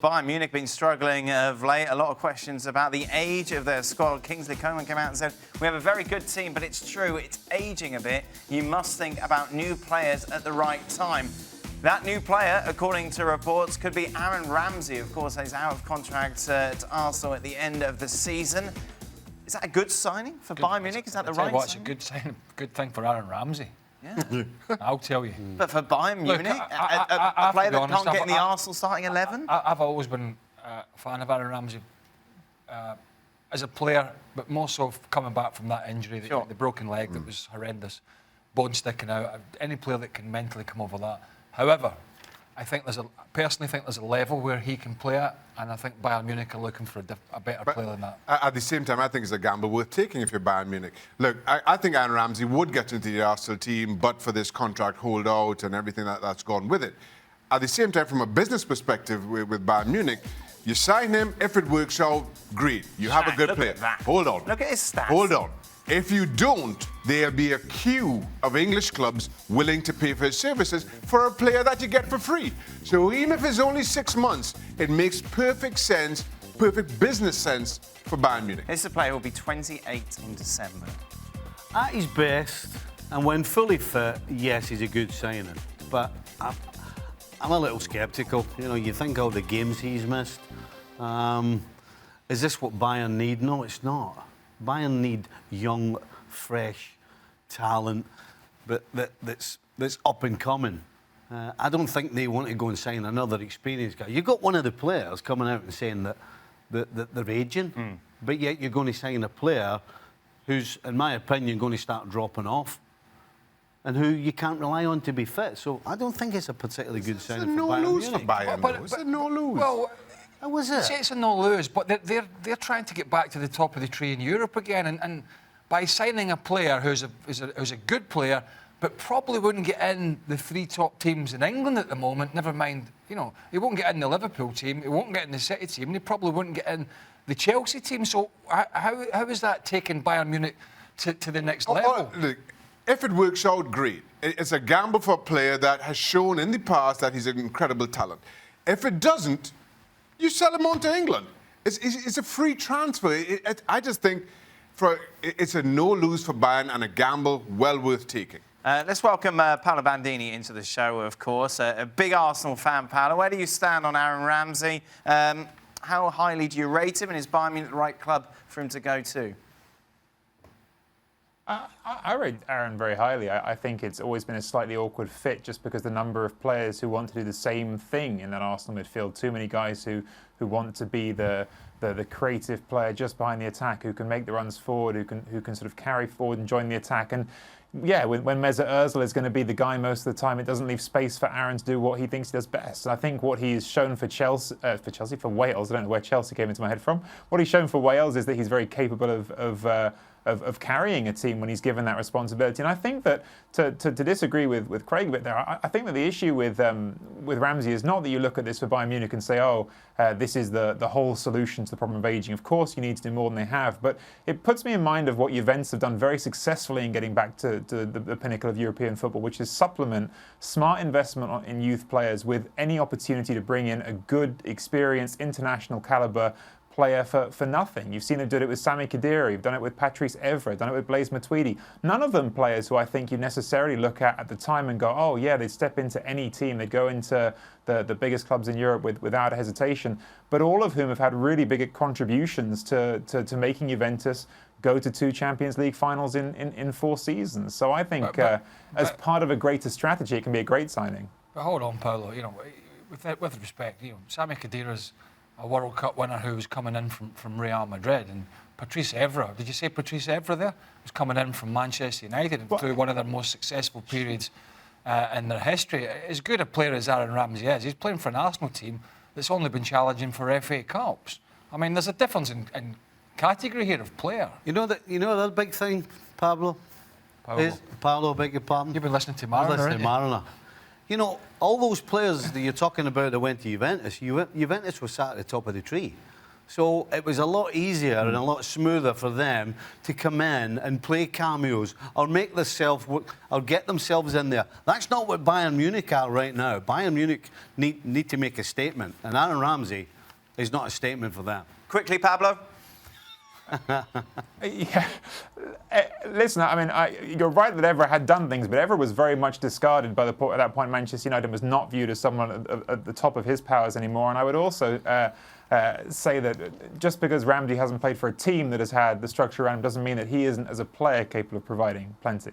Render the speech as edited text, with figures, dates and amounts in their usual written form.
Bayern Munich been struggling of late. A lot of questions about the age of their squad. Kingsley Coman came out and said, we have a very good team, but it's true, it's aging a bit. You must think about new players at the right time. That new player, according to reports, could be Aaron Ramsey. Of course, he's out of contract at Arsenal at the end of the season. Is that a good signing for Bayern Munich? Is that the right signing? It's a good thing for Aaron Ramsey. Yeah. I'll tell you. But for Bayern Munich, a player that can't get in the Arsenal starting 11? I've always been a fan of Aaron Ramsey as a player, but more so coming back from that injury, the broken leg that was horrendous, bone sticking out. Any player that can mentally come over that. However, I personally think there's a level where he can play at, and I think Bayern Munich are looking for a better player than that. At the same time, I think it's a gamble worth taking if you're Bayern Munich. Look, I think Aaron Ramsey would get into the Arsenal team, but for this contract holdout and everything that's gone with it. At the same time, from a business perspective with Bayern Munich, you sign him, if it works out, great. You have a good player. Hold on. Look at his stats. Hold on. If you don't, there'll be a queue of English clubs willing to pay for his services for a player that you get for free. So even if it's only 6 months, it makes perfect sense, perfect business sense for Bayern Munich. This is a player who will be 28 in December. At his best, and when fully fit, yes, he's a good signing. But I'm a little sceptical. You know, you think all the games he's missed. Is this what Bayern need? No, it's not. Bayern need young, fresh talent, but that's up and coming. I don't think they want to go and sign another experienced guy. You've got one of the players coming out and saying that they're aging, but yet you're going to sign a player who's, in my opinion, going to start dropping off and who you can't rely on to be fit. So I don't think it's a particularly good signing for Bayern Munich. It's a no-lose for Bayern. It's a no-lose. Well, how was it? It's a no-lose, but they're trying to get back to the top of the tree in Europe again, and by signing a player who's a good player, but probably wouldn't get in the 3 top teams in England at the moment. Never mind, you know, he won't get in the Liverpool team, he won't get in the City team, and he probably wouldn't get in the Chelsea team. So how is that taking Bayern Munich to the next level? Look, if it works out, great. It's a gamble for a player that has shown in the past that he's an incredible talent. If it doesn't, you sell him on to England. It's a free transfer. I just think it's a no-lose for Bayern and a gamble well worth taking. Let's welcome Paolo Bandini into the show, of course. A big Arsenal fan, Paolo. Where do you stand on Aaron Ramsey? How highly do you rate him, and is Bayern Munich the right club for him to go to? I rate Aaron very highly. I think it's always been a slightly awkward fit just because the number of players who want to do the same thing in that Arsenal midfield. Too many guys who want to be the creative player just behind the attack, who can make the runs forward, who can sort of carry forward and join the attack. And yeah, when Mesut Ozil is going to be the guy most of the time, it doesn't leave space for Aaron to do what he thinks he does best. And I think what he's shown for Wales, I don't know where Chelsea came into my head from. What he's shown for Wales is that he's very capable of carrying a team when he's given that responsibility. And I think that to disagree with Craig a bit there, I think that the issue with Ramsey is not that you look at this for Bayern Munich and say, this is the whole solution to the problem of ageing. Of course, you need to do more than they have, but it puts me in mind of what Juventus have done very successfully in getting back to the pinnacle of European football, which is supplement smart investment in youth players with any opportunity to bring in a good, experienced, international calibre player for nothing. You've seen them do it with Sami Khedira, you've done it with Patrice Evra, done it with Blaise Matuidi. None of them players who I think you necessarily look at the time and go, oh yeah, they'd step into any team, they'd go into the biggest clubs in Europe without hesitation, but all of whom have had really big contributions to making Juventus go to 2 Champions League finals in 4 seasons. So I think as part of a greater strategy, it can be a great signing. But hold on, Paolo, you know, with respect, you know, Sami Khedira's a World Cup winner who was coming in from Real Madrid, and Patrice Evra, did you say Patrice Evra there? Was coming in from Manchester United through one of their most successful periods in their history. As good a player as Aaron Ramsey is, he's playing for an Arsenal team that's only been challenging for FA Cups. I mean, there's a difference in category here of player. You know that big thing, Pablo? Pablo, beg your pardon? You've been listening to Mariner, You know, all those players that you're talking about that went to Juventus were sat at the top of the tree. So it was a lot easier and a lot smoother for them to come in and play cameos or make themselves or get themselves in there. That's not what Bayern Munich are right now. Bayern Munich need to make a statement, and Aaron Ramsey is not a statement for them. Quickly, Pablo. Yeah. Listen, I mean, you're right that Evra had done things, but Evra was very much discarded by at that point. Manchester United was not viewed as someone at the top of his powers anymore. And I would also say that just because Ramsey hasn't played for a team that has had the structure around him doesn't mean that he isn't, as a player, capable of providing plenty.